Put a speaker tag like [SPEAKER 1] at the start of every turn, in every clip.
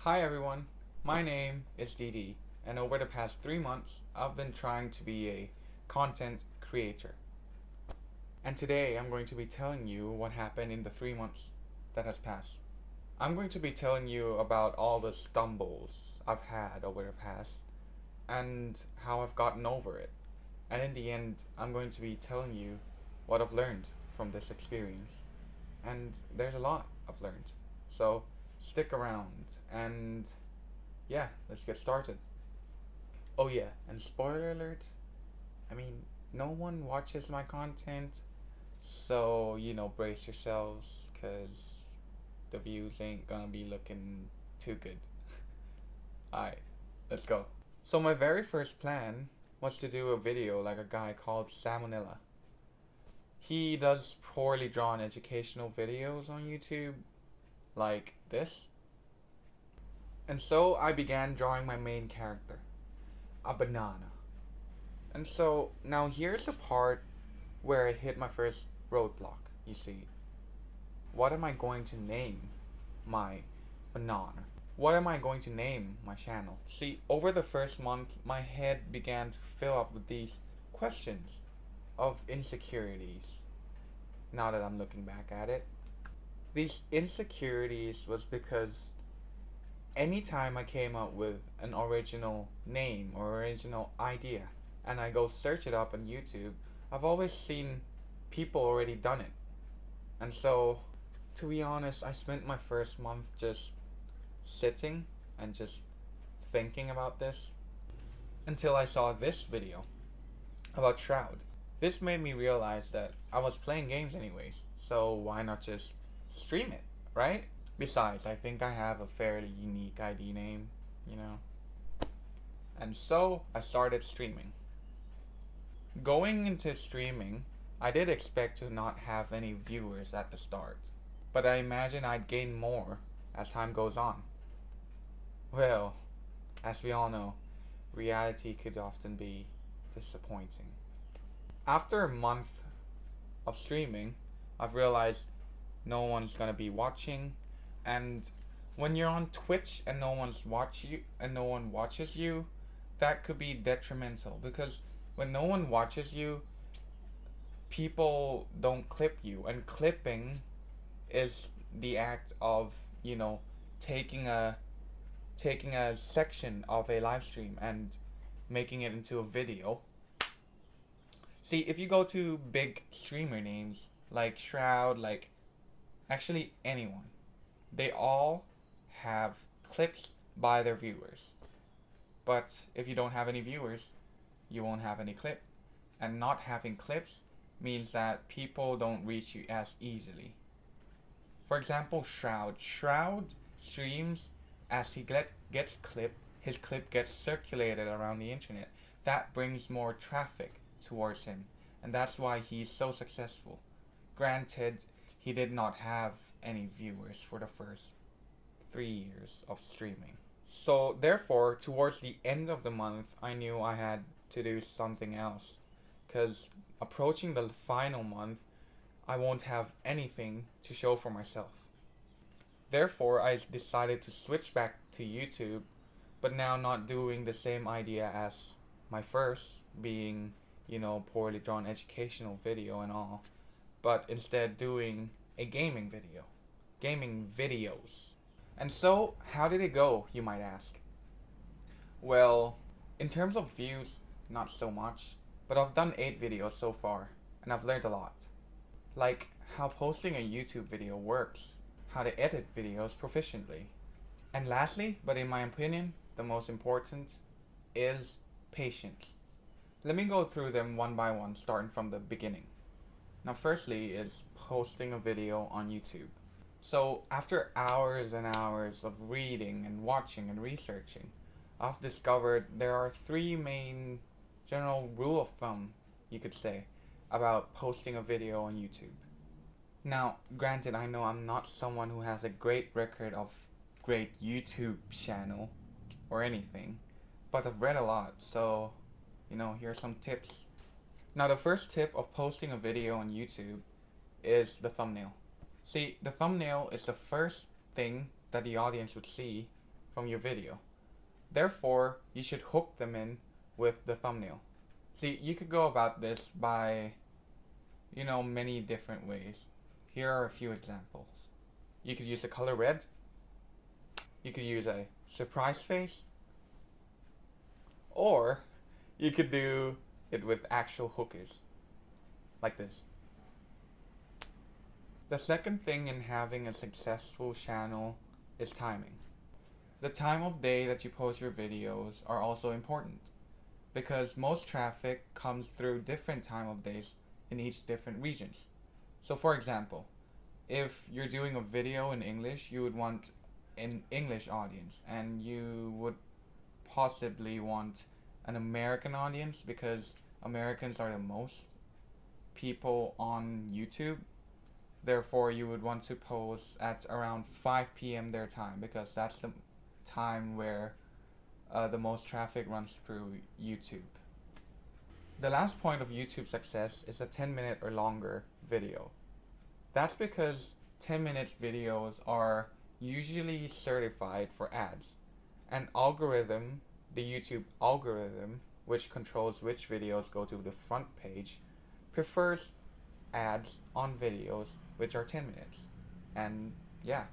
[SPEAKER 1] Hi everyone, my name is DD, and over the past 3 months, I've been trying to be a content creator. And today I'm going to be telling you what happened in the 3 months that has passed. I'm going to be telling you about all the stumbles I've had over the past and how I've gotten over it. And in the end, I'm going to be telling you what I've learned from this experience. And there's a lot I've learned. So stick around and yeah, let's get started. Oh yeah, and spoiler alert, I mean, no one watches my content, so brace yourselves cuz the views ain't gonna be looking too good. Alright, let's go. So my very first plan was to do a video like a guy called Salmonella. He does poorly drawn educational videos on YouTube like this. And so I began drawing my main character, a banana. And so now here's the part where I hit my first roadblock. You see, what am I going to name my banana? What am I going to name my channel? See, over the first month, my head began to fill up with these questions of insecurities. Now that I'm looking back at it, these insecurities was because anytime I came up with an original name or original idea and I go search it up on YouTube, I've always seen people already done it. And so, to be honest, I spent my first month just sitting and just thinking about this until I saw this video about Shroud. This made me realize that I was playing games anyways, so why not just stream it, right? Besides, I think I have a fairly unique ID name, you know? And so I started streaming. Going into streaming, I did expect to not have any viewers at the start, but I imagine I'd gain more as time goes on. Well, as we all know, reality could often be disappointing. After a month of streaming, I've realized no one's gonna be watching, and when you're on Twitch and no one watches you, that could be detrimental because when no one watches you, people don't clip you, and clipping is the act of taking a taking a section of a live stream and making it into a video. See, if you go to big streamer names like Shroud, like actually anyone, they all have clips by their viewers. But if you don't have any viewers, you won't have any clip. And not having clips means that people don't reach you as easily. For example, Shroud. Shroud streams as he gets clipped, his clip gets circulated around the internet. That brings more traffic towards him, and that's why he's so successful. Granted, he did not have any viewers for the first 3 years of streaming. So, therefore, towards the end of the month, I knew I had to do something else. Because approaching the final month, I won't have anything to show for myself. Therefore, I decided to switch back to YouTube, but now not doing the same idea as my first, being, poorly drawn educational video and all, but instead doing a gaming video. Gaming videos. And so, how did it go, you might ask? Well, in terms of views, not so much, but I've done 8 videos so far, and I've learned a lot. Like how posting a YouTube video works, how to edit videos proficiently. And lastly, but in my opinion, the most important is patience. Let me go through them one by one, starting from the beginning. Now, firstly is posting a video on YouTube. So, after hours and hours of reading and watching and researching, I've discovered there are 3 main general rule of thumb, you could say, about posting a video on YouTube. Now, granted, I know I'm not someone who has a great record of great YouTube channel or anything, but I've read a lot, so, here are some tips. Now, the first tip of posting a video on YouTube is the thumbnail. See, the thumbnail is the first thing that the audience would see from your video. Therefore, you should hook them in with the thumbnail. See, you could go about this by, many different ways. Here are a few examples. You could use the color red. You could use a surprise face. Or you could do it with actual hookers, like this. The second thing in having a successful channel is timing. The time of day that you post your videos are also important, because most traffic comes through different time of days in each different regions. So for example, if you're doing a video in English, you would want an English audience, and you would possibly want an American audience because Americans are the most people on YouTube. Therefore, you would want to post at around 5 p.m. their time, because that's the time where the most traffic runs through YouTube. The last point of YouTube success is a 10-minute or longer video. That's because 10-minute videos are usually certified for ads. An algorithm, the YouTube algorithm, which controls which videos go to the front page, prefers ads on videos which are 10 minutes. And yeah.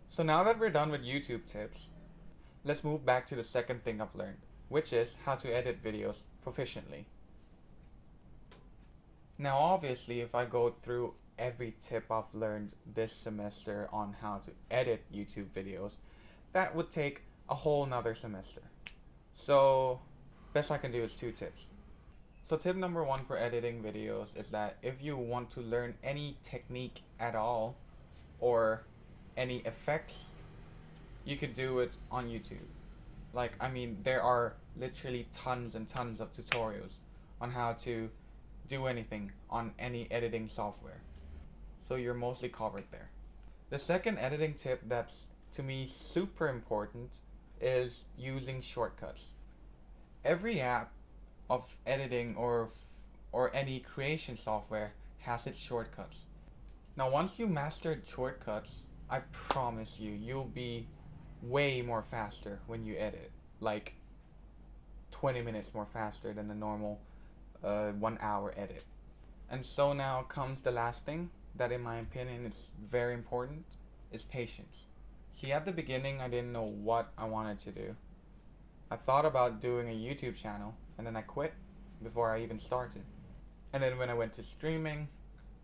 [SPEAKER 1] So now that we're done with YouTube tips, let's move back to the second thing I've learned, which is how to edit videos proficiently. Now obviously, if I go through every tip I've learned this semester on how to edit YouTube videos, that would take a whole nother semester. So best I can do is 2 tips. So tip number 1 for editing videos is that if you want to learn any technique at all, or any effects, you could do it on YouTube. There are literally tons and tons of tutorials on how to do anything on any editing software. So you're mostly covered there. The second editing tip that's, to me, super important is using shortcuts. Every app of editing or any creation software has its shortcuts. Now once you mastered shortcuts, I promise you, you'll be way more faster when you edit. Like 20 minutes more faster than a normal 1 hour edit. And so now comes the last thing that in my opinion is very important, is patience. See, at the beginning I didn't know what I wanted to do. I thought about doing a YouTube channel, and then I quit before I even started. And then when I went to streaming,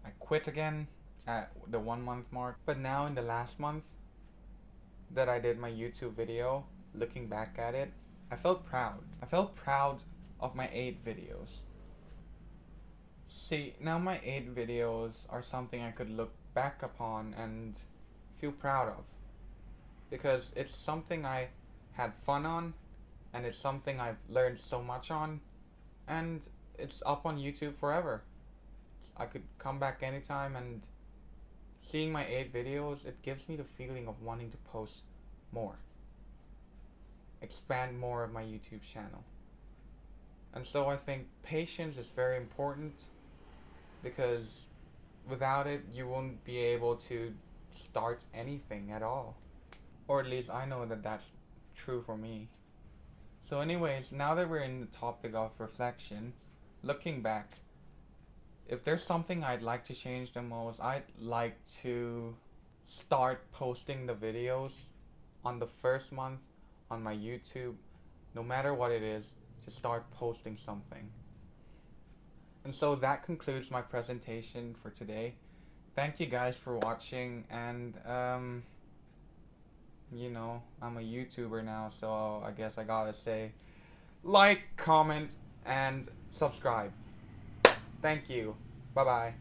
[SPEAKER 1] I quit again at the 1 month mark. But now in the last month that I did my YouTube video, looking back at it, I felt proud. I felt proud of my 8 videos. See, now my 8 videos are something I could look back upon and feel proud of, because it's something I had fun on, and it's something I've learned so much on, and it's up on YouTube forever. I could come back anytime, and seeing my 8 videos, it gives me the feeling of wanting to post more, expand more of my YouTube channel. And so I think patience is very important, because without it you won't be able to start anything at all. Or at least I know that that's true for me. So anyways, now that we're in the topic of reflection, looking back, if there's something I'd like to change the most, I'd like to start posting the videos on the first month on my YouTube. No matter what it is, to start posting something. And so that concludes my presentation for today. Thank you guys for watching, and I'm a YouTuber now, so I guess I gotta say, like, comment, and subscribe. Thank you. Bye bye.